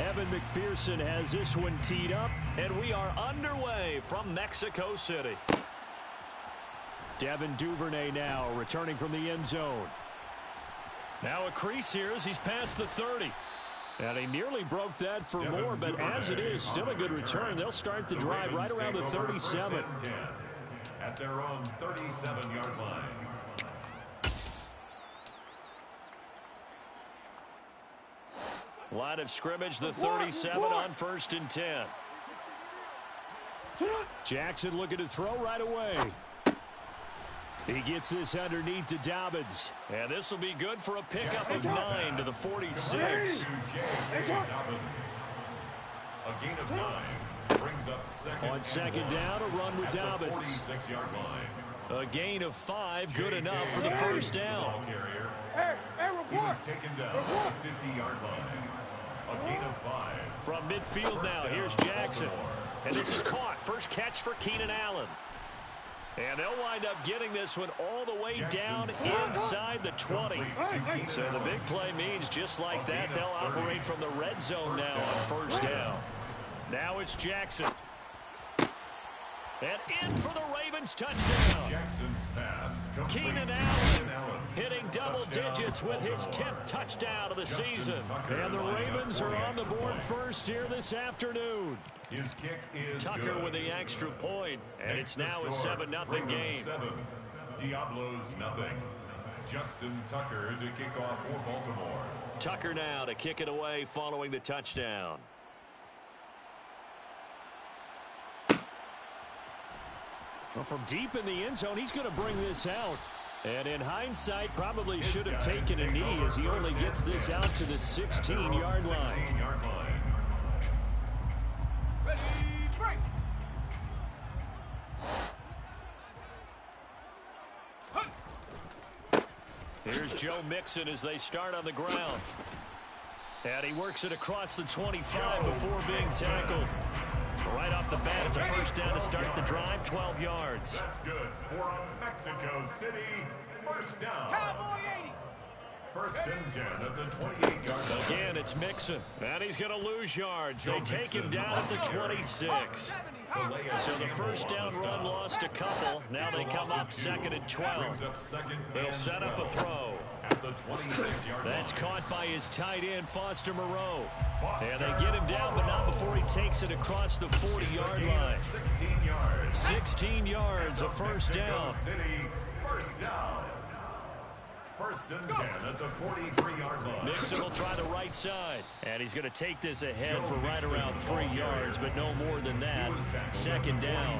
Evan McPherson has this one teed up, and we are underway from Mexico City. Devin Duvernay now returning from the end zone. Now a crease here as he's past the 30. And he nearly broke that for more, but as it is, still a good return. They'll start the drive right around the 37. At their own 37-yard line. Line of scrimmage, the 37 on 1st and 10. Jackson looking to throw right away. He gets this underneath to Dobbins. And this will be good for a pickup of 9 to the 46. A gain of 9 brings up second. On second down, a run with Dobbins. 46-yard line. A gain of 5, good enough for the first down. He was taken down at the 50-yard line. A gain of 5. From midfield now, here's Jackson. And this is caught. First catch for Keenan Allen. And they'll wind up getting this one all the way down inside the 20. So the big play means just like that, they'll operate from the red zone now on first down. Now it's Jackson. And in for the Ravens touchdown. Jackson's pass. Keenan Allen hitting double digits with his 10th touchdown of the season. And the Ravens are on the board first here this afternoon. His kick is Tucker with the extra point, and it's now a 7-0 game. Diablos nothing. Justin Tucker to kick off for Baltimore. Tucker now to kick it away following the touchdown. Well, from deep in the end zone, he's going to bring this out. And in hindsight, probably should have taken a knee as he only gets this out to the 16-yard line. Ready, break. Here's Joe Mixon as they start on the ground. And he works it across the 25 before being tackled. Right off the bat, it's a first down to start the drive, 12 yards. That's good for a Mexico City first down. Cowboy 80. First and 10 at the 28-yard line. Again, it's Mixon. And he's going to lose yards. They take him down at the 26. So the first down run lost a couple. Now they come up 2nd and 12. They'll set up a throw. That's caught by his tight end, Foster Moreau. And they get him down, but not before he takes it across the 40-yard line. 16 yards, a first down. First down. First and 10 at the 43-yard line. Mixon will try the right side. And he's going to take this ahead for right around 3 yards, but no more than that. Second down.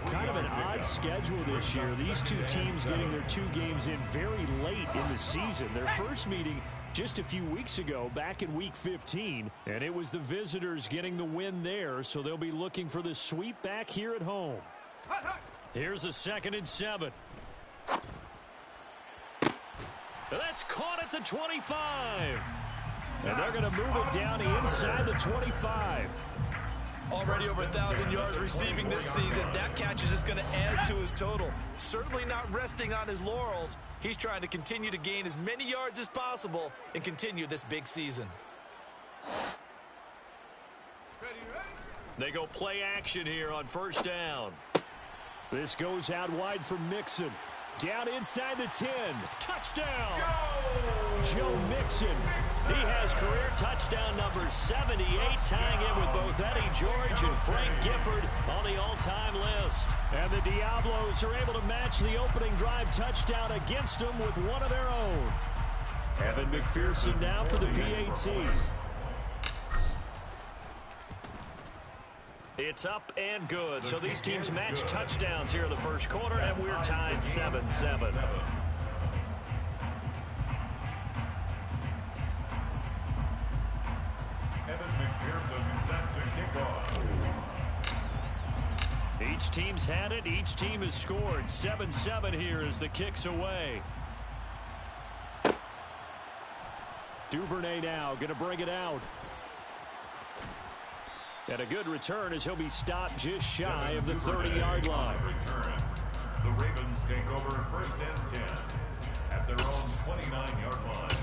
Kind of an odd schedule this year. These two teams getting their 2 games in very late in the season. Their first meeting just a few weeks ago, back in Week 15, and it was the visitors getting the win there, so they'll be looking for the sweep back here at home. Here's a 2nd and 7. That's caught at the 25. And they're going to move it down inside the 25. Already over 1,000 yards receiving this season. That catch is just going to add to his total. Certainly not resting on his laurels. He's trying to continue to gain as many yards as possible and continue this big season. They go play action here on first down. This goes out wide for Mixon. Down inside the 10. Touchdown! Joe Mixon. He has career touchdown number 78, tying in with both Eddie George and Frank Gifford on the all-time list. And the Diablos are able to match the opening drive touchdown against them with one of their own. Evan McPherson now for the PAT. It's up and good. So these teams match touchdowns here in the first quarter, and we're tied 7-7. Evan McPherson set to kick off. Each team's had it. Each team has scored. 7-7 here as the kick's away. Duvernay now going to bring it out. And a good return as he'll be stopped just shy of the 30-yard line. The Ravens take over first and 10 at their own 29-yard line.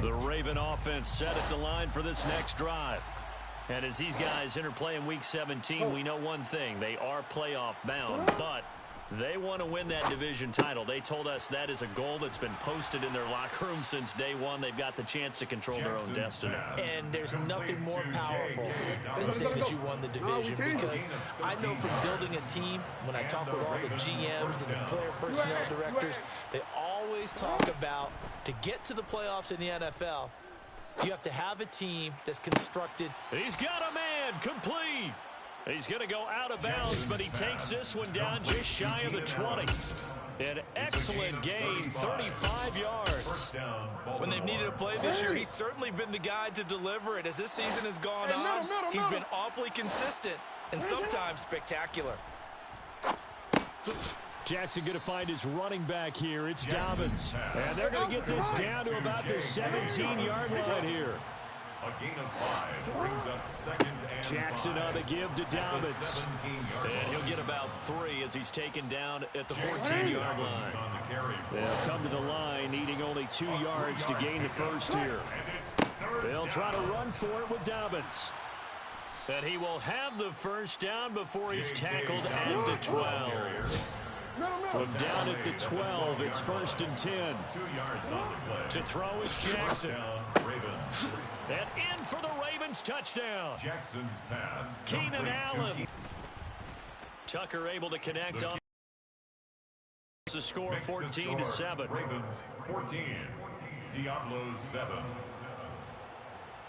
The Raven offense set at the line for this next drive. And as these guys interplay in Week 17, we know one thing. They are playoff bound, but they want to win that division title. They told us that is a goal that's been posted in their locker room since day one. They've got the chance to control their own destiny. And there's nothing more powerful than saying that you won the division, because I know from building a team, when I talk with all the GMs and the player personnel directors, they always talk about, to get to the playoffs in the NFL, you have to have a team that's constructed. He's got a man complete. He's going to go out of bounds, but he takes this one down just shy of the 20. An excellent gain, 35 yards. When they've needed a play this year, he's certainly been the guy to deliver it. As this season has gone on, he's been awfully consistent and sometimes spectacular. Jackson going to find his running back here. It's Dobbins. And they're going to get this down to about the 17-yard line here. A gain of 5 brings up second and Jackson 5. on the give to Dobbins. And he'll get about 3 as he's taken down at the 14-yard line. They'll come to the line, needing only 2 yards to gain the first here. They'll try to run for it with Dobbins. And he will have the first down before he's tackled at the 12. From down at the 12, it's 1st and 10. 2 yards on the play. To throw is Jackson. Ravens. And in for the Ravens touchdown. Jackson's pass. Keenan Allen. Tucker able to connect on the score, 14-7. Ravens 14. Diablos 7.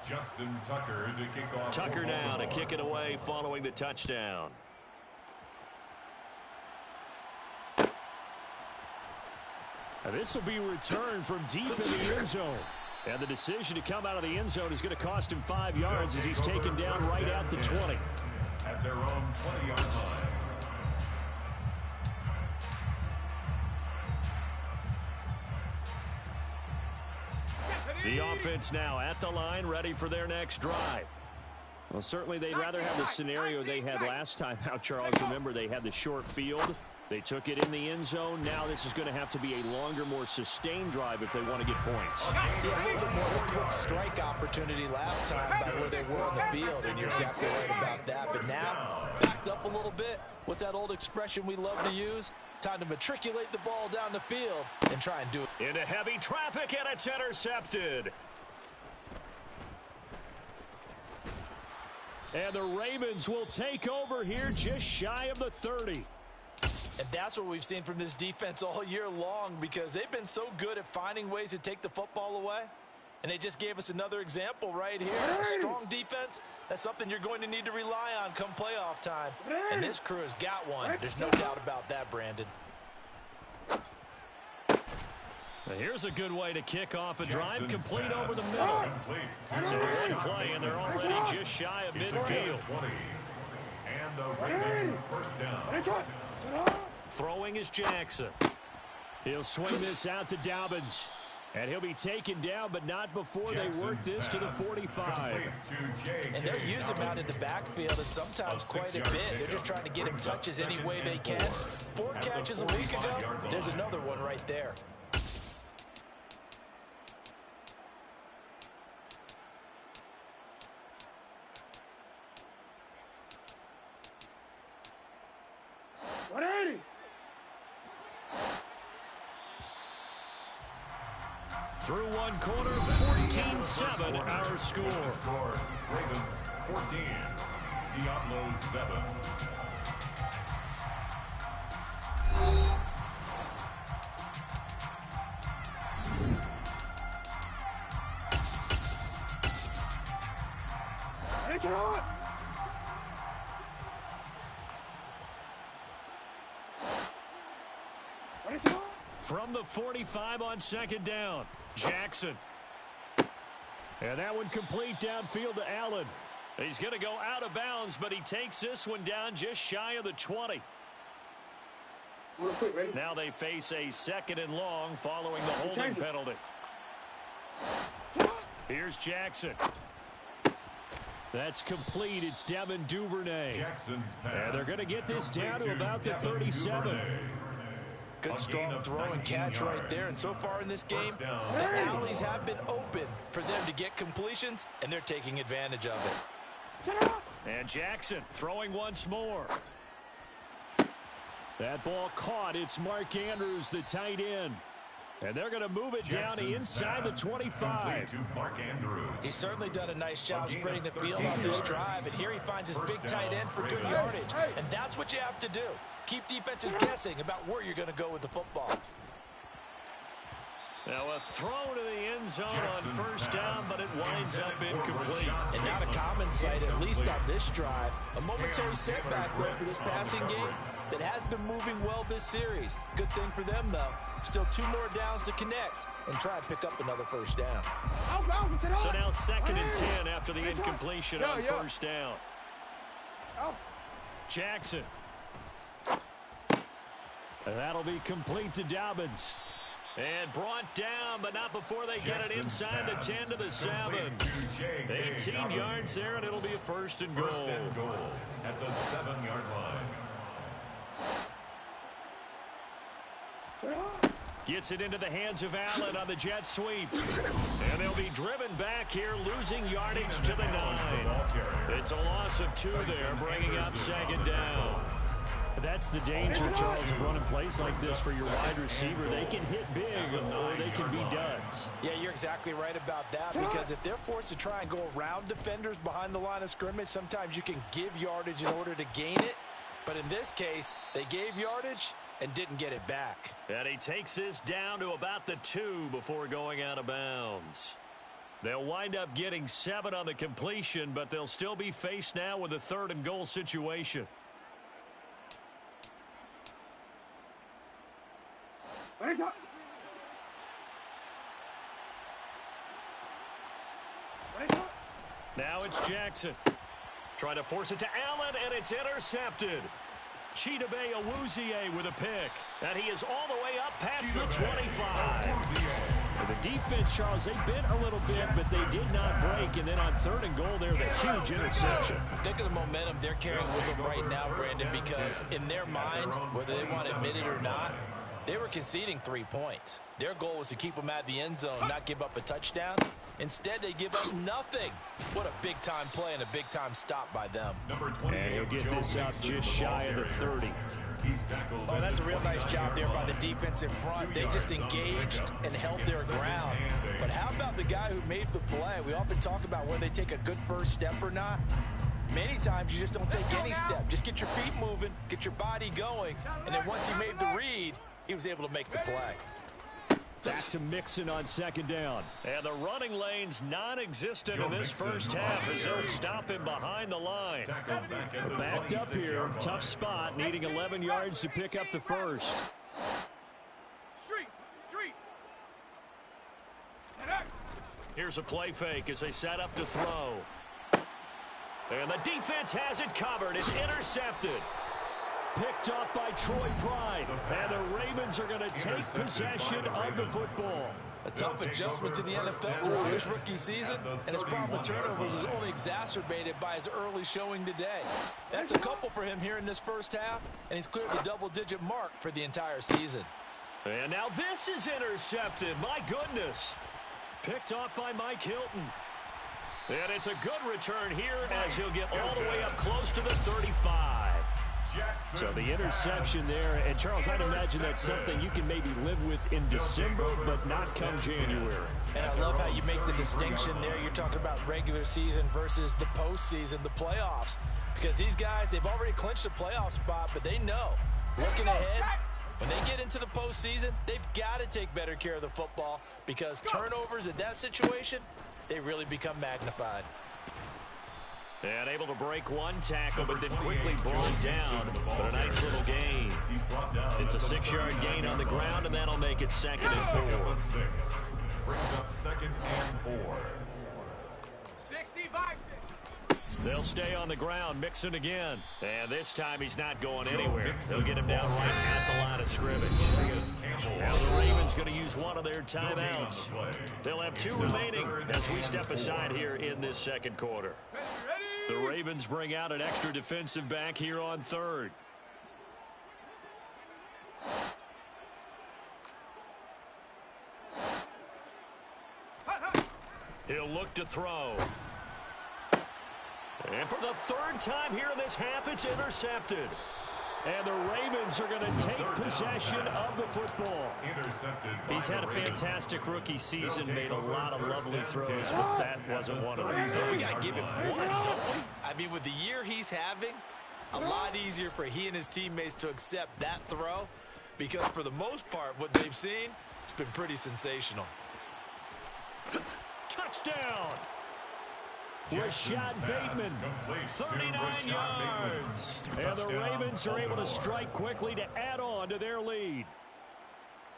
Justin Tucker to kick off. Tucker now to kick it away following the touchdown. And this will be returned from deep in the end zone. And the decision to come out of the end zone is going to cost him 5 yards as he's taken down right at the 20. At their own 20-yard line. The offense now at the line, ready for their next drive. Well, certainly they'd rather have the scenario they had last time out, Charles. Remember, they had the short field. They took it in the end zone. Now this is going to have to be a longer, more sustained drive if they want to get points. Yeah, a little bit more of a quick strike opportunity last time by where they were on the field, and you're exactly right about that. But now, backed up a little bit. What's that old expression we love to use? Time to matriculate the ball down the field and try and do it. Into heavy traffic, and it's intercepted. And the Ravens will take over here just shy of the 30. And that's what we've seen from this defense all year long, because they've been so good at finding ways to take the football away. And they just gave us another example right here. A strong defense, that's something you're going to need to rely on come playoff time. And this crew has got one. There's no doubt about that, Brandon. Now here's a good way to kick off a drive, complete over the middle. So one play, and they're already just shy of midfield. 20. And the Ravens first down. Throwing is Jackson. He'll swing this out to Dobbins. And he'll be taken down, but not before they work this to the 45. And they're using him out in the backfield, and sometimes quite a bit. They're just trying to get him touches any way they can. 4 catches a week ago. There's another one right there. Through one quarter, 14-7 our score. Ravens 14, Diablos 7. From the 45 on 2nd down, Jackson. And that one complete downfield to Allen. He's going to go out of bounds, but he takes this one down just shy of the 20. Now they face a 2nd and long following the holding penalty. Here's Jackson. That's complete. It's Devin Duvernay. Jackson's pass. And they're going to get this down to about the 37. Good strong throw and catch right there. And so far in this game, the alleys have been open for them to get completions, and they're taking advantage of it. And Jackson throwing once more. That ball caught. It's Mark Andrews, the tight end. And they're going to move it down to inside the 25. To Mark Andrews. He's certainly done a nice job spreading the field on this drive, and here he finds his big tight end for good yardage. And that's what you have to do. Keep defenses guessing about where you're going to go with the football. Now a throw to the end zone on first down, but it winds up incomplete. And not a common sight, at least on this drive. A momentary setback, though, for this passing game that has been moving well this series. Good thing for them, though. Still 2 more downs to connect and try and pick up another first down. So now 2nd and 10 after the incompletion on first down. Jackson. And that'll be complete to Dobbins. And brought down, but not before they get it inside the 10 to the 7. 18 yards there, and it'll be a 1st and goal. First and goal at the 7-yard line. Gets it into the hands of Allen on the jet sweep. And they'll be driven back here, losing yardage to the 9. It's a loss of 2 there, bringing up 2nd down. That's the danger, Charles, of running plays like this for your wide receiver. They can hit big or they can be duds. Yeah, you're exactly right about that, because if they're forced to try and go around defenders behind the line of scrimmage, sometimes you can give yardage in order to gain it. But in this case, they gave yardage and didn't get it back. And he takes this down to about the 2 before going out of bounds. They'll wind up getting 7 on the completion, but they'll still be faced now with a 3rd and goal situation. Now it's Jackson. Trying to force it to Allen, and it's intercepted. Chidobe Awuzie with a pick. And he is all the way up past the 25. For the defense, Charles, they bent a little bit, but they did not break. And then on 3rd and goal there, the huge interception. Think of the momentum they're carrying with them right now, Brandon, because in their mind, whether they want to admit it or not, they were conceding 3 points. Their goal was to keep them at the end zone, not give up a touchdown. Instead, they give up nothing. What a big-time play and a big-time stop by them. And he'll get this out just shy of the 30. Oh, that's a real nice job there by the defense in front. They just engaged and held their ground. But how about the guy who made the play? We often talk about whether they take a good first step or not. Many times you just don't take any step. Just get your feet moving, get your body going, and then once he made the read, he was able to make the play. Back to Mixon on 2nd down. And the running lane's non-existent in this first half as they'll stop him behind the line. Backed up here, tough spot, needing 11 yards to pick up the first. Street. Here's a play fake as they set up to throw. And the defense has it covered. It's intercepted. Picked up by Troy Pride. And the Ravens are going to take possession of the football. A tough adjustment to the NFL throughout his rookie season, and his problem with turnovers is only exacerbated by his early showing today. That's a couple for him here in this first half, and he's cleared the double-digit mark for the entire season. And now this is intercepted. My goodness. Picked off by Mike Hilton. And it's a good return here as he'll get all the way up close to the 35. So the interception there, and Charles, I'd imagine that's something you can maybe live with in December, but not come January. And I love how you make the distinction there. You're talking about regular season versus the postseason, the playoffs. Because these guys, they've already clinched a playoff spot, but they know, looking ahead, when they get into the postseason, they've got to take better care of the football because turnovers in that situation, they really become magnified. And able to break one tackle, but then quickly brought down. But a nice little gain. It's a 6-yard gain on the ground, and that'll make it 2nd and 4. Brings up 2nd and 4. 60-6. They'll stay on the ground, Mixon again. And this time he's not going anywhere. They'll get him down right at the line of scrimmage. Now the Ravens going to use one of their timeouts. They'll have 2 remaining as we step aside here in this second quarter. The Ravens bring out an extra defensive back here on 3rd. He'll look to throw. And for the third time here in this half, it's intercepted. And the Ravens are going to take possession of the football. He's had a fantastic rookie season, made a lot of lovely throws, but that wasn't one of them. We got to give him one, don't we? I mean, with the year he's having, a lot easier for he and his teammates to accept that throw, because for the most part, what they've seen, it's been pretty sensational. Touchdown! Rashad Bateman, 39 yards. And the Ravens are able to strike quickly to add on to their lead.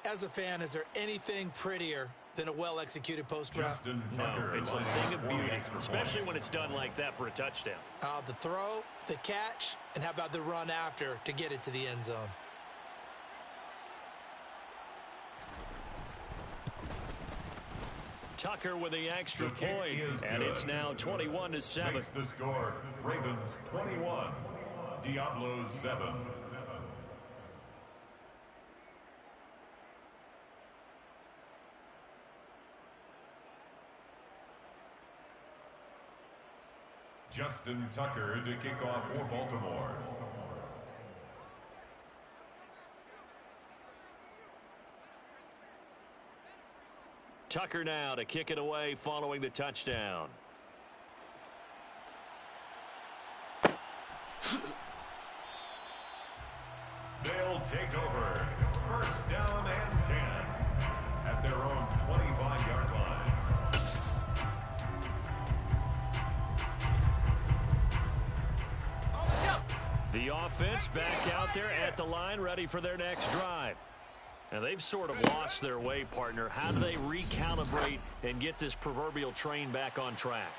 As a fan, is there anything prettier than a well-executed post route? No, it's a thing of beauty, especially when it's done like that for a touchdown. The throw, the catch, and how about the run after to get it to the end zone? Tucker with the extra point, and it's now 21-7. Makes the score, Ravens 21, Diablos 7. Justin Tucker to kick off for Baltimore. Tucker now to kick it away following the touchdown. They'll take over. First down and 10 at their own 25-yard line. The offense back out there at the line, ready for their next drive. And they've sort of lost their way, partner. How do they recalibrate and get this proverbial train back on track?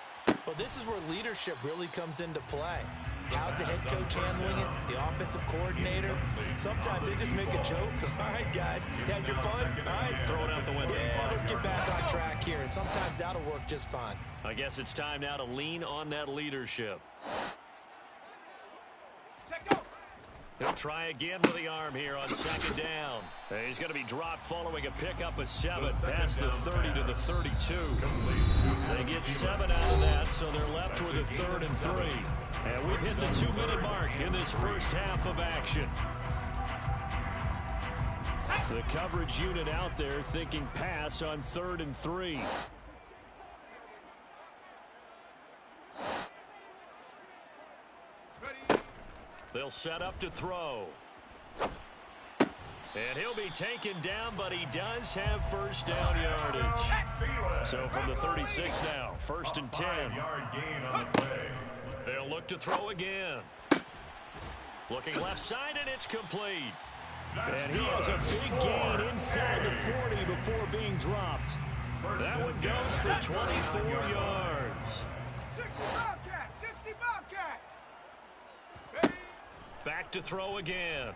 Well, this is where leadership really comes into play. How's the head coach handling it? The offensive coordinator? Sometimes they just make a joke. All right, guys, you had your fun? All right. Throw it out the window. Yeah, let's get back on track here. And sometimes that'll work just fine. I guess it's time now to lean on that leadership. He'll try again with the arm here on second down. He's going to be dropped following a pickup of 7 past the 30 to the 32. They get 7 out of that, so they're left with a 3rd and 3. And we've hit the 2-minute mark in this first half of action. The coverage unit out there thinking pass on 3rd and 3. They'll set up to throw. And he'll be taken down, but he does have first down yardage. So from the 36 now, 1st and 10. They'll look to throw again. Looking left side, and it's complete. And he has a big gain inside the 40 before being dropped. That one goes for 24 yards. 60 Bobcat, 60 Bobcat. Back to throw again.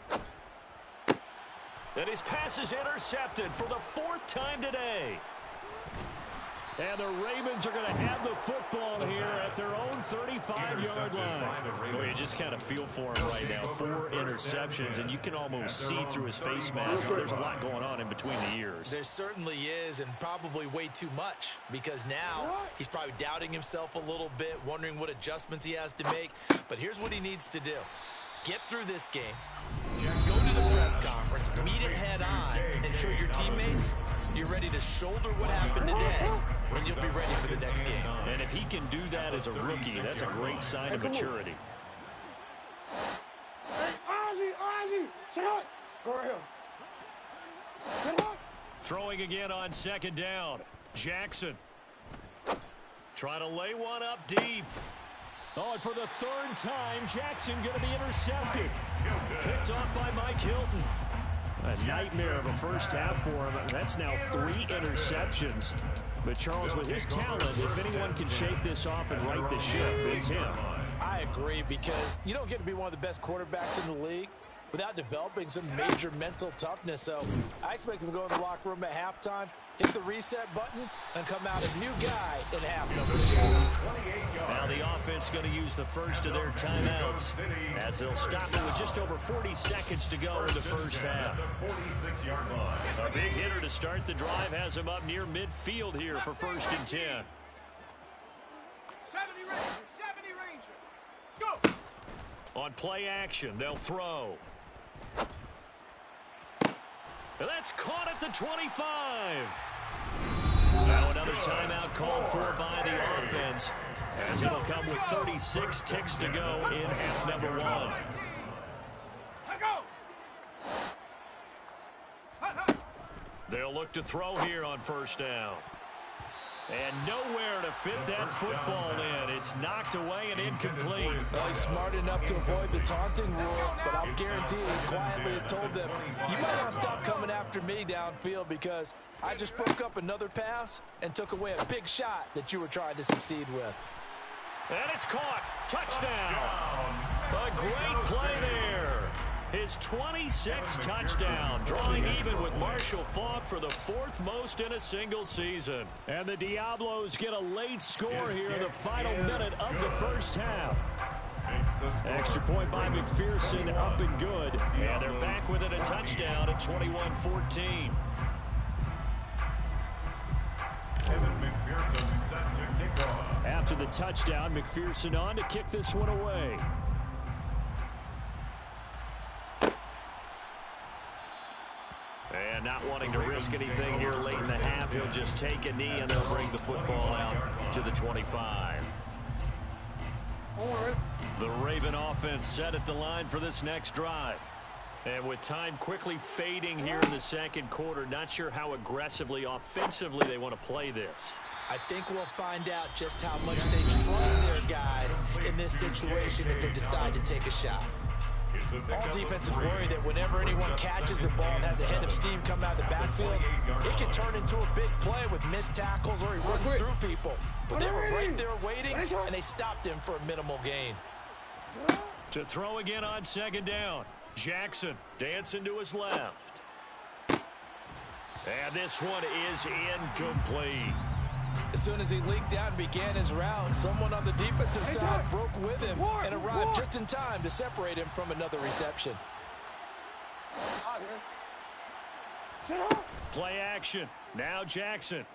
And his pass is intercepted for the 4th time today. And the Ravens are going to have the football here at their own 35-yard line. Well, you just kind of feel for him right now. 4 interceptions, and you can almost see through his face mask. There's a lot going on in between the ears. There certainly is, and probably way too much, because now he's probably doubting himself a little bit, wondering what adjustments he has to make. But here's what he needs to do. Get through this game, go to the press conference, meet it head on, and show your teammates you're ready to shoulder what happened today, and you'll be ready for the next game. And if he can do that as a rookie, that's a great sign of maturity. Hey, Ozzy, check out. Go right here. Get up. Throwing again on second down. Jackson. Trying to lay one up deep. Oh, and for the 3rd time, Jackson going to be intercepted. Picked off by Mike Hilton. A nightmare of a first half for him. That's now 3 interceptions. But Charles, with his talent, if anyone can shake this off and right the ship, it's him. I agree, because you don't get to be one of the best quarterbacks in the league without developing some major mental toughness. So I expect him to go in the locker room at halftime, hit the reset button, and come out a new guy in half number 2. Now the offense going to use the first of their timeouts as they'll stop it with just over 40 seconds to go in the first half. A big hitter to start the drive has him up near midfield here for 1st and 10. 70 Ranger. Go. On play action, they'll throw. That's caught at the 25. Now another timeout called for by the offense, as it'll come with 36 ticks to go in half number 1. They'll look to throw here on first down. And nowhere to fit that football in. It's knocked away and incomplete. Well, he's smart enough to avoid the taunting rule, but I'll guarantee he quietly has told them, you might want to stop coming after me downfield because I just broke up another pass and took away a big shot that you were trying to succeed with. And it's caught. Touchdown. A great play there. His 26th touchdown, drawing even with Marshall Faulk for the 4th most in a single season. And the Diablos get a late score here in the final minute of the first half. Extra point by McPherson, up and good. And they're back within a touchdown at 21-14. McPherson set to kick off. After the touchdown, McPherson on to kick this one away. And not wanting to risk anything here late in the half, he'll just take a knee and they'll bring the football out to the 25. The Raven offense set at the line for this next drive. And with time quickly fading here in the second quarter, not sure how aggressively, offensively they want to play this. I think we'll find out just how much they trust their guys in this situation if they decide to take a shot. All defenses worry that whenever anyone catches the ball and has a head of steam come out of the backfield, it can turn into a big play with missed tackles or he runs through people. But they were right there waiting, and they stopped him for a minimal gain. To throw again on second down. Jackson dancing to his left. And this one is incomplete. As soon as he leaked out and began his route, someone on the defensive side broke with him and arrived just in time to separate him from another reception. Play action. Now Jackson.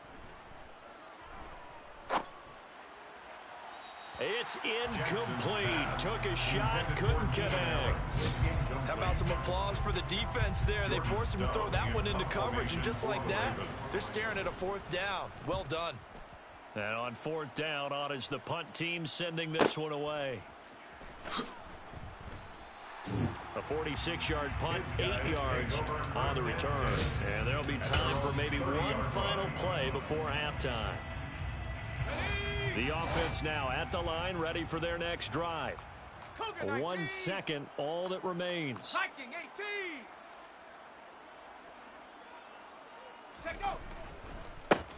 It's incomplete. Took a shot, couldn't connect. How about some applause for the defense there? They forced him to throw that one into coverage, and just like that, they're staring at a 4th down. Well done. And on 4th down, on is the punt team sending this one away. A 46-yard punt, 8 yards on the return. And there'll be time for maybe one final play before halftime. The offense now at the line, ready for their next drive. 1 second, all that remains. Hiking 18. Take go.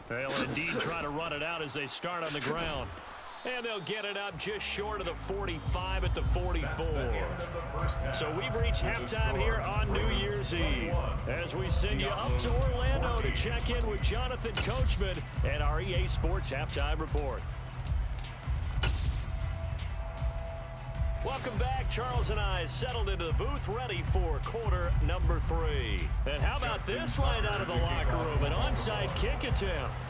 They'll indeed try to run it out as they start on the ground. And they'll get it up just short of the 45 at the 44. So we've reached halftime here on New Year's Eve. As we send you up to Orlando to check in with Jonathan Coachman and our EA Sports Halftime Report. Welcome back. Charles and I settled into the booth, ready for quarter number 3. And how about this right out of the locker room? An onside kick attempt.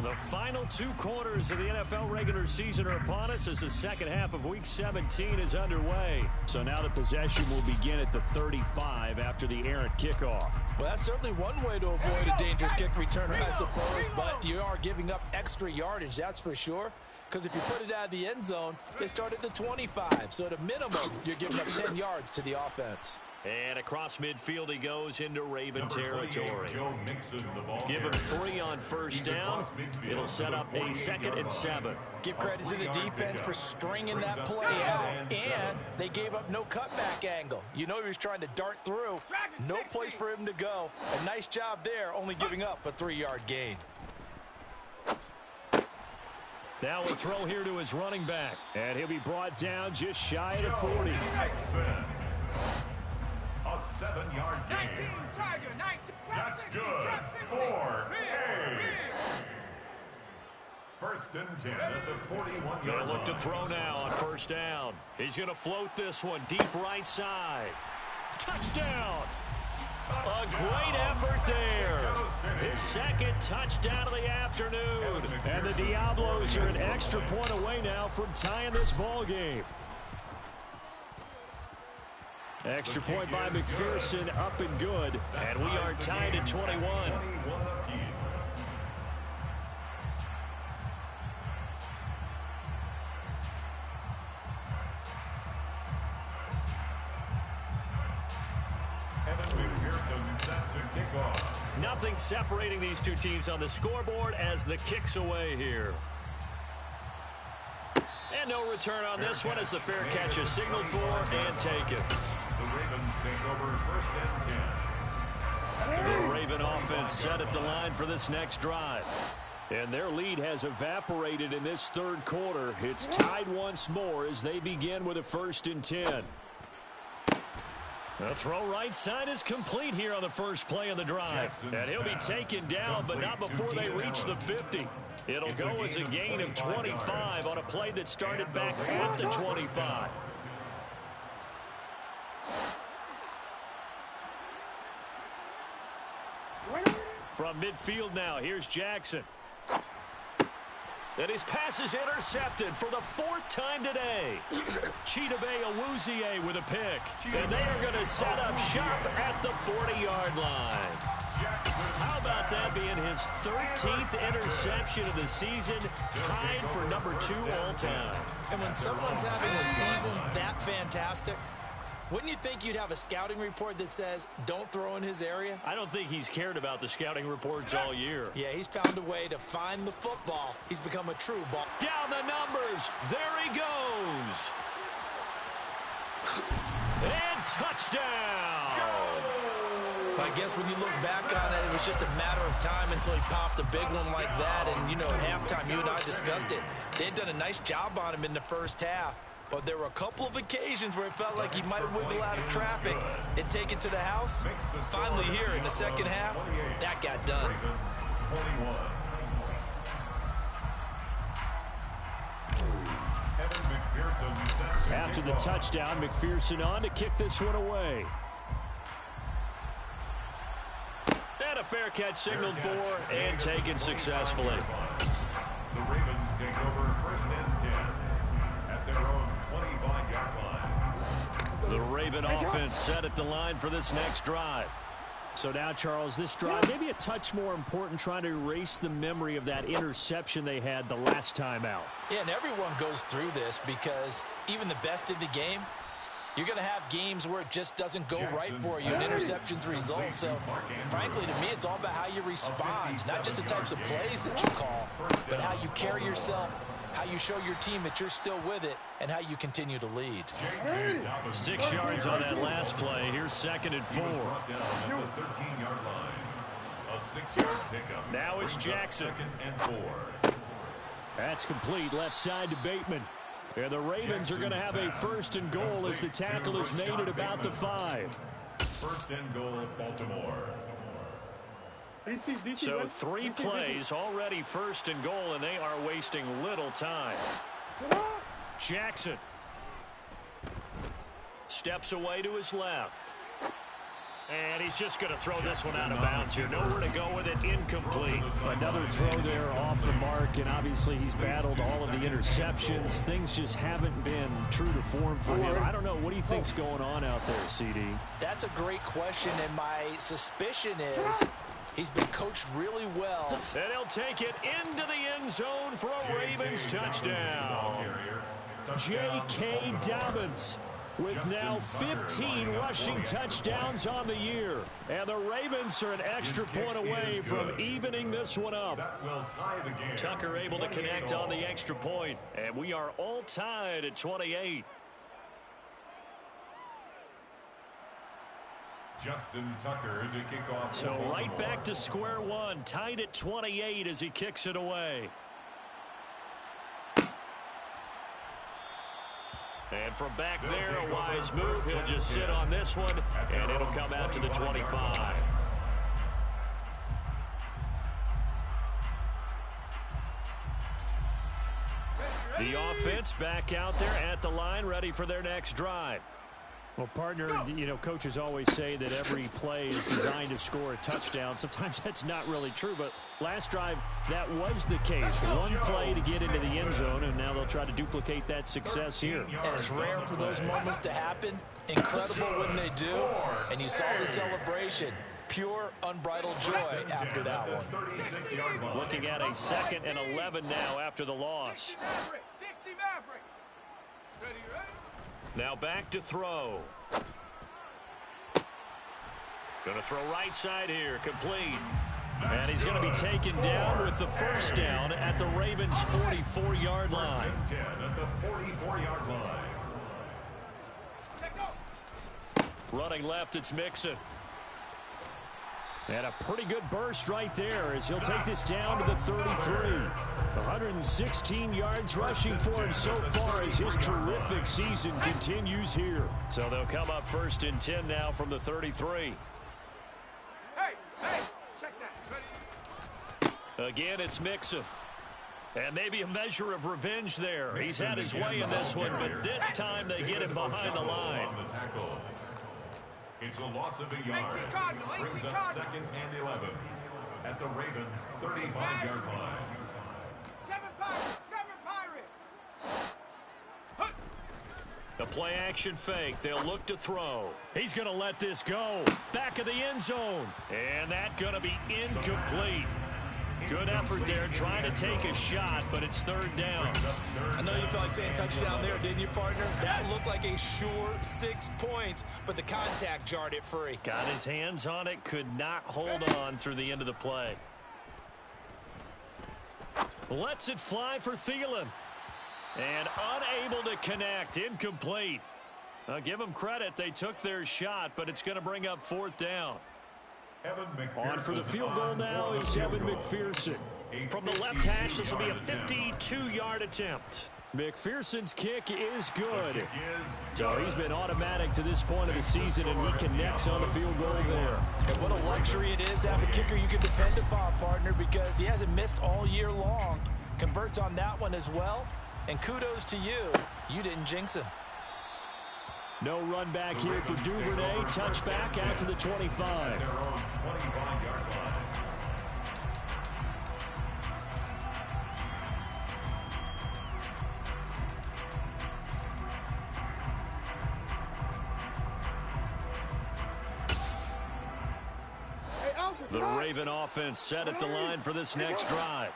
The final 2 quarters of the NFL regular season are upon us as the second half of Week 17 is underway. So now the possession will begin at the 35 after the errant kickoff. Well, that's certainly one way to avoid a dangerous kick return, I suppose, but you are giving up extra yardage, that's for sure. Because if you put it out of the end zone, they start at the 25. So at a minimum, you're giving up 10 yards to the offense. And across midfield he goes into Raven territory. Give him 3 on first down. It'll set up a 2nd and 7. Give credit to the defense for stringing that play out. And they gave up no cutback angle. You know he was trying to dart through. No place for him to go. A nice job there, only giving up a 3-yard gain. Now we'll throw here to his running back. And he'll be brought down just shy of the 40. A 7-yard gain. 19, Tiger, 19. That's good. 4. First and 10 at the 41-yard line. Gonna look to throw now on first down. He's going to float this one deep right side. Touchdown! A great effort there. His second touchdown of the afternoon. And the Diablos are an extra point away now from tying this ball game. Extra point by McPherson, up and good. And we are tied at 21. Nothing separating these two teams on the scoreboard as the kick's away here. And no return on this one as the fair catch is signaled for and taken. The Ravens take over first and 10. The Raven offense set at the line for this next drive. And their lead has evaporated in this third quarter. It's tied once more as they begin with a first and 10. The throw right side is complete here on the first play of the drive. And he'll be taken down, but not before they reach the 50. It'll go as a gain of 25 on a play that started back at the 25. From midfield now, here's Jackson. And his pass is intercepted for the fourth time today. Chidobe Awuzie with a pick. And they are going to set up shop at the 40-yard line. How about that being his 13th interception of the season, tied for number 2 all time. And when someone's having a season that fantastic, wouldn't you think you'd have a scouting report that says, don't throw in his area? I don't think he's cared about the scouting reports all year. Yeah, he's found a way to find the football. He's become a true ball. Down the numbers. There he goes. And touchdown. I guess when you look back on it, it was just a matter of time until he popped a big one like that. And, you know, at halftime, you and I discussed it. They had done a nice job on him in the first half. But there were a couple of occasions where it felt like he might wiggle out of traffic and take it to the house. Finally here in the second half, that got done. After the touchdown, McPherson on to kick this one away. And a fair catch signaled for and taken successfully. The Ravens take over first and 10 at their own 25-yard line. The Raven offense set at the line for this next drive. So now, Charles, this drive maybe a touch more important, trying to erase the memory of that interception they had the last time out. Yeah, and everyone goes through this because even the best in the game, you're going to have games where it just doesn't go right for you and interceptions result. So, frankly, to me, it's all about how you respond, not just the types of plays that you call, but how you carry yourself, how you show your team that you're still with it, and how you continue to lead. 6 yards on that last play. Here's second and 4. Now it's Jackson. That's complete. Left side to Bateman. And the Ravens are going to have a first and goal as the tackle is made at about the 5. First and goal, Baltimore. So 3 plays already first and goal, and they are wasting little time. Jackson steps away to his left. And he's just going to throw this one out of bounds here. Nowhere to go with it. Incomplete. Another throw there off the mark, and obviously he's battled all of the interceptions. Things just haven't been true to form for him. I don't know. What do you think's going on out there, CD? That's a great question, and my suspicion is he's been coached really well. And he'll take it into the end zone for a Ravens touchdown. J.K. Dobbins with now 15 rushing touchdowns on the year. And the Ravens are an extra point away from evening this one up. Tucker able to connect on the extra point, and we are all tied at 28. Justin Tucker to kick off. So right back to square one, tied at 28 as he kicks it away. And from back there, a wise move. He'll just sit on this one, and it'll come out to the 25. The offense back out there at the line, ready for their next drive. Well, partner, you know, coaches always say that every play is designed to score a touchdown. Sometimes that's not really true, but last drive, that was the case. One play to get into the end zone, and now they'll try to duplicate that success here. And it's rare for those moments to happen. Incredible when they do. And you saw the celebration. Pure, unbridled joy after that one. Looking at a 2nd and 11 now after the loss. 60 Maverick. Ready, ready? Now back to throw. Going to throw right side here, complete. And he's going to be taken down with the first down at the Ravens' 44-yard line. 10 at the 44-yard line. Running left, it's Mixon. And a pretty good burst right there as he'll take this down to the 33. 116 yards rushing for him so far as his terrific season continues here. So they'll come up 1st and 10 now from the 33. Hey, check that. Ready? Again, it's Mixon. And maybe a measure of revenge there. He's had his way in this one, but this time they get him behind the line. It's a loss of a yard. Brings up 2nd and 11 at the Ravens' 35-yard line. 7 Pirate. The play action fake. They'll look to throw. He's going to let this go. Back of the end zone. And that's going to be incomplete. Good effort there trying to take a shot, but it's 3rd down. I know you felt like saying touchdown there, didn't you, partner? That looked like a sure 6 points, but the contact jarred it free. Got his hands on it, could not hold on through the end of the play. Lets it fly for Thielen. And unable to connect, incomplete. I'll give them credit, they took their shot, but it's going to bring up 4th down. On for the field goal now is Evan McPherson. From the left hash, this will be a 52-yard attempt. McPherson's kick is good. So he's been automatic to this point of the season, and he connects on the field goal there. And what a luxury it is to have a kicker you can depend upon, partner, because he hasn't missed all year long. Converts on that one as well. And kudos to you. You didn't jinx him. No run back here for Duvernay. Touchback out to the 25. The Raven offense set at the line for this next drive.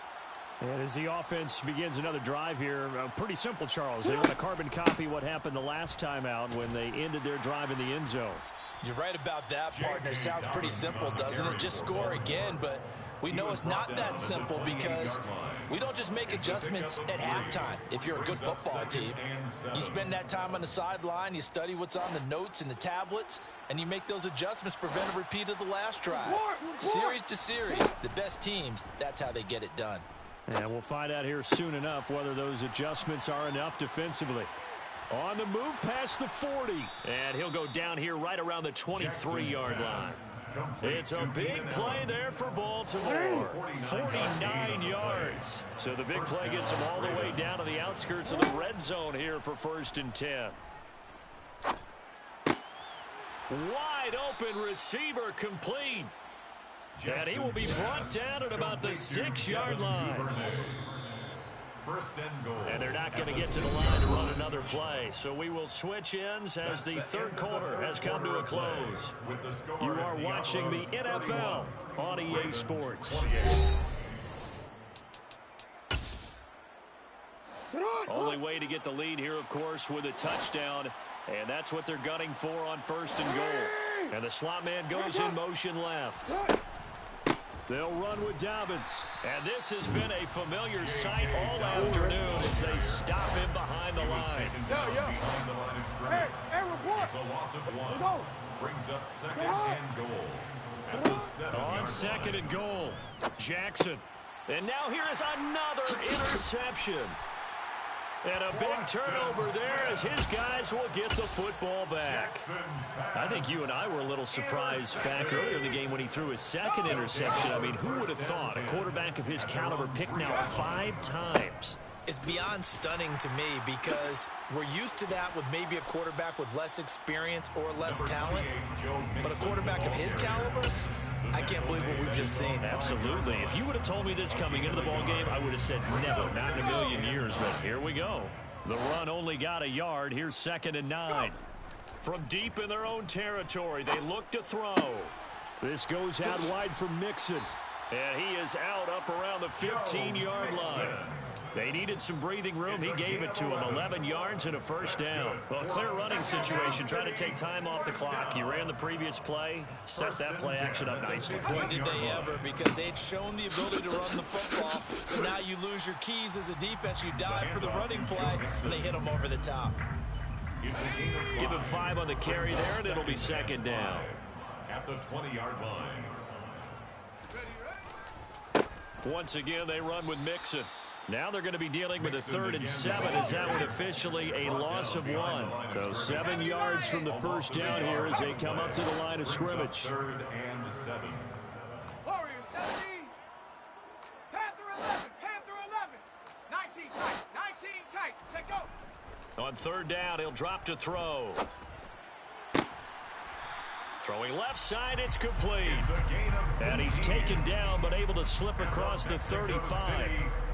And as the offense begins another drive here, pretty simple, Charles. They want to carbon copy what happened the last time out when they ended their drive in the end zone. You're right about that, partner. Sounds pretty simple, doesn't it? Just score again, but we know it's not that simple because we don't just make adjustments at halftime. If you're a good football team, you spend that time on the sideline, you study what's on the notes and the tablets, and you make those adjustments, prevent a repeat of the last drive. Series to series, the best teams, that's how they get it done. And we'll find out here soon enough whether those adjustments are enough defensively. On the move past the 40. And he'll go down here right around the 23-yard line. It's a big play there for Baltimore. 49 yards. So the big play gets them all the way down to the outskirts of the red zone here for 1st and 10. Wide open receiver complete. And he will be brought down at about the 6-yard line. And they're not going to get to the line to run another play. So we will switch ends as the 3rd quarter has come to a close. You are watching the NFL on EA Sports. Only way to get the lead here, of course, with a touchdown. And that's what they're gunning for on 1st and goal. And the slot man goes in motion left. They'll run with Dobbins. And this has been a familiar sight all afternoon as they stop him behind the line. Hey, report. It's a loss of 1. Brings up 2nd and goal. At the 7-yard On 2nd and goal, Jackson. And now here is another interception. And a big turnover there as his guys will get the football back. I think you and I were a little surprised back earlier in the game when he threw his 2nd interception. I mean, who would have thought a quarterback of his caliber picked now 5 times? It's beyond stunning to me because we're used to that with maybe a quarterback with less experience or less talent. But a quarterback of his caliber, I can't believe what we've just seen. Absolutely. If you would have told me this coming into the ballgame, I would have said never, not in a million years. But here we go. The run only got a yard. Here's 2nd and 9. From deep in their own territory, they look to throw. This goes out wide for Mixon. And he is out up around the 15-yard line. They needed some breathing room. He gave it to him. 11 yards and a first down. Well, clear running situation, trying to take time off the clock. He ran the previous play, set that play action up nicely. Boy, did they ever, because they'd shown the ability to run the football. So now you lose your keys as a defense. You dive for the running play, and they hit him over the top. Give him 5 on the carry there, and it'll be 2nd down. At the 20-yard line. Once again, they run with Mixon. Now they're going to be dealing with a 3rd and 7 as that one officially a loss of 1. So 7 yards from the first down here as they come up to the line of scrimmage. 3rd and 7. Warriors 70. Panther 11. Panther 11. 19 tight. 19 tight. Take go. On 3rd down, he'll drop to throw. Throwing left side, it's complete. And he's taken down, but able to slip across the 35.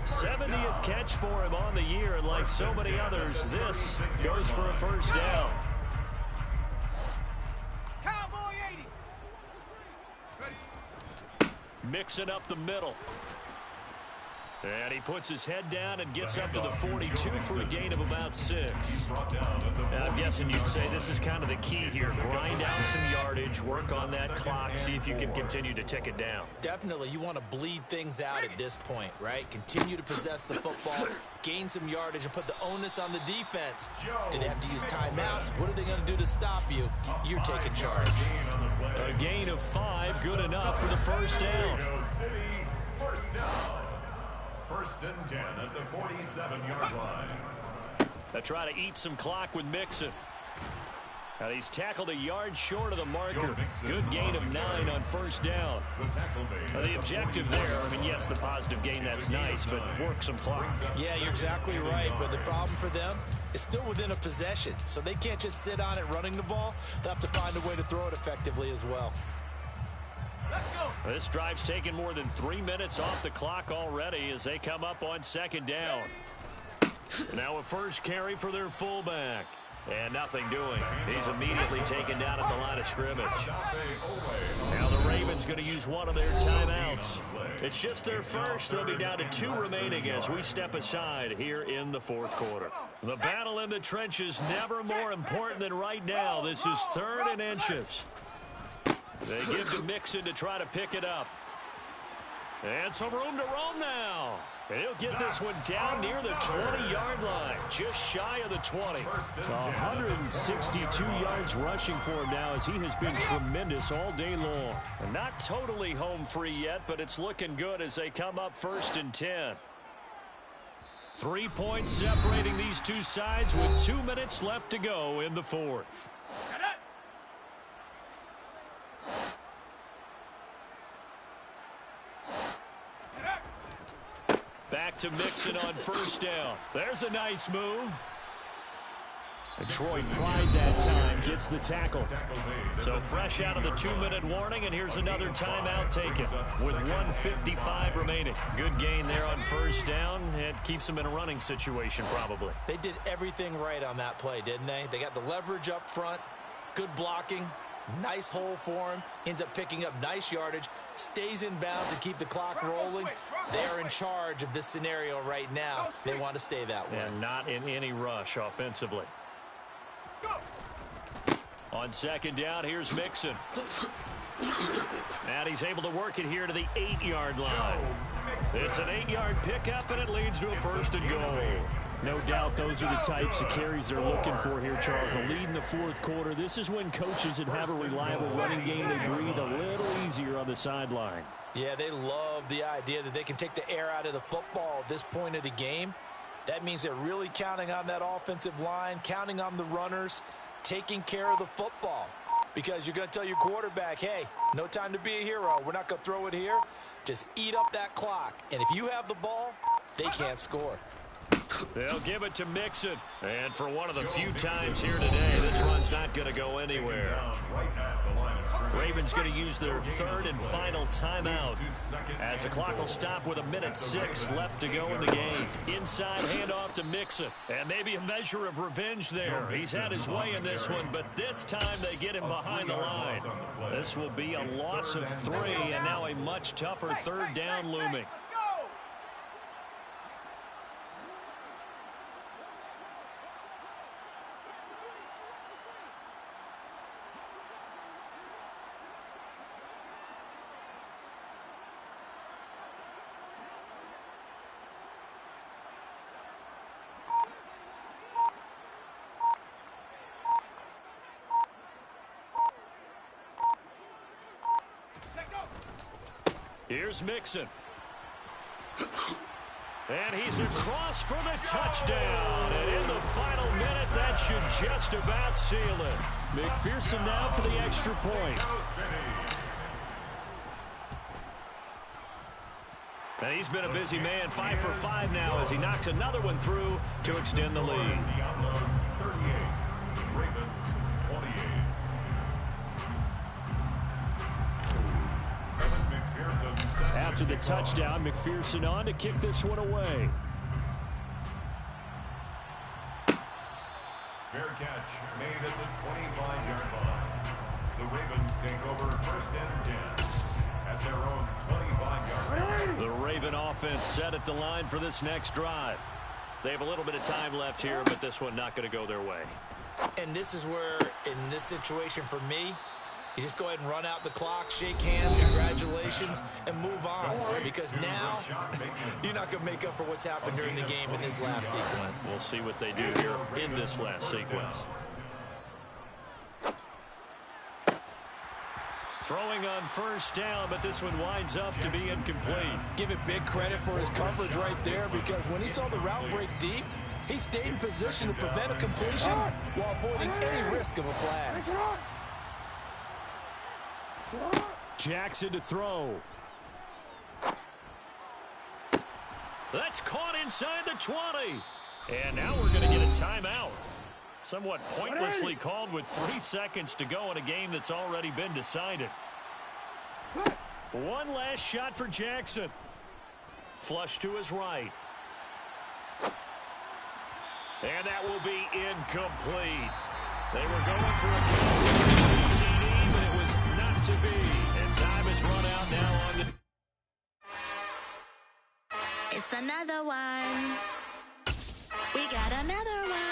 70th catch for him on the year, and like so many others, this goes for a first down. Cowboy 80. Ready. Mixing up the middle. And he puts his head down and gets up to the 42 for a gain of about 6. Now, I'm guessing you'd say this is kind of the key here. Grind out some yardage, work on that clock, see if you can continue to tick it down. Definitely, you want to bleed things out at this point, right? Continue to possess the football, gain some yardage, and put the onus on the defense. Do they have to use timeouts? What are they going to do to stop you? You're taking charge. A gain of 5, good enough for the first down. First down. 1st and 10 at the 47-yard line. They try to eat some clock with Mixon. Now he's tackled a yard short of the marker. Good gain of 9 on first down. Now the objective there, I mean, yes, the positive gain, that's nice, but work some clock. Yeah, you're exactly right, but the problem for them is still within a possession, so they can't just sit on it running the ball. They'll have to find a way to throw it effectively as well. Let's go. This drive's taken more than 3 minutes off the clock already as they come up on 2nd down. Now a first carry for their fullback. And nothing doing. He's immediately taken down at the line of scrimmage. Now the Ravens going to use one of their timeouts. It's just their first. They'll be down to 2 remaining as we step aside here in the 4th quarter. The battle in the trenches never more important than right now. This is 3rd and inches. They give to Mixon to try to pick it up. And some room to roam now. And he'll get this one down near the 20-yard line, just shy of the 20. 162 yards rushing for him now as he has been tremendous all day long. And not totally home free yet, but it's looking good as they come up 1st and 10. 3 points separating these two sides with 2 minutes left to go in the 4th. Back to Mixon on first down. There's a nice move. Detroit Pride that time gets the tackle. So fresh out of the 2-minute warning, and here's another timeout taken with 1:55 remaining. Good gain there on first down. It keeps them in a running situation probably. They did everything right on that play, didn't they? They got the leverage up front, good blocking, nice hole for him, ends up picking up nice yardage, stays in bounds and keep the clock rolling. They're in charge of this scenario right now. They want to stay that way. And not in any rush offensively. On second down, here's Mixon. And he's able to work it here to the 8-yard line. It's an 8-yard pickup, and it leads to a 1st and goal. No doubt those are the types of carries they're looking for here, Charles. The lead in the 4th quarter. This is when coaches that have a reliable running game, they breathe a little easier on the sideline. Yeah, they love the idea that they can take the air out of the football at this point of the game. That means they're really counting on that offensive line, counting on the runners, taking care of the football. Because you're going to tell your quarterback, hey, no time to be a hero. We're not going to throw it here. Just eat up that clock. And if you have the ball, they can't score. They'll give it to Mixon. And for one of the few times here today, this run's not going to go anywhere. Ravens going to use their third and final timeout as the clock will stop with 1:06 left to go in the game. Inside handoff to Mixon. And maybe a measure of revenge there. He's had his way in this one, but this time they get him behind the line. This will be a loss of 3, and now a much tougher third down looming. Here's Mixon. And he's across for the touchdown. And in the final minute, that should just about seal it. McPherson now for the extra point. And he's been a busy man, 5 for 5 now as he knocks another one through to extend the lead. Diablos 38, Ravens 28. After the touchdown, McPherson on to kick this one away. Fair catch made at the 25-yard line. The Ravens take over first and 10 at their own 25-yard line. The Raven offense set at the line for this next drive. They have a little bit of time left here, but this one not going to go their way. And this is where, in this situation for me, you just go ahead and run out the clock, shake hands, congratulations, and move on. Because now, you're not going to make up for what's happened during the game in this last sequence. We'll see what they do here in this last sequence. Throwing on first down, but this one winds up to be incomplete. Give it big credit for his coverage right there, because when he saw the route break deep, he stayed in position to prevent a completion while avoiding any risk of a flag. Jackson to throw. That's caught inside the 20. And now we're going to get a timeout. Somewhat pointlessly called with 3 seconds to go in a game that's already been decided. One last shot for Jackson. Flush to his right. And that will be incomplete. They were going for a TD, but it was not to be. And time has run out now on the... It's another one. We got another one.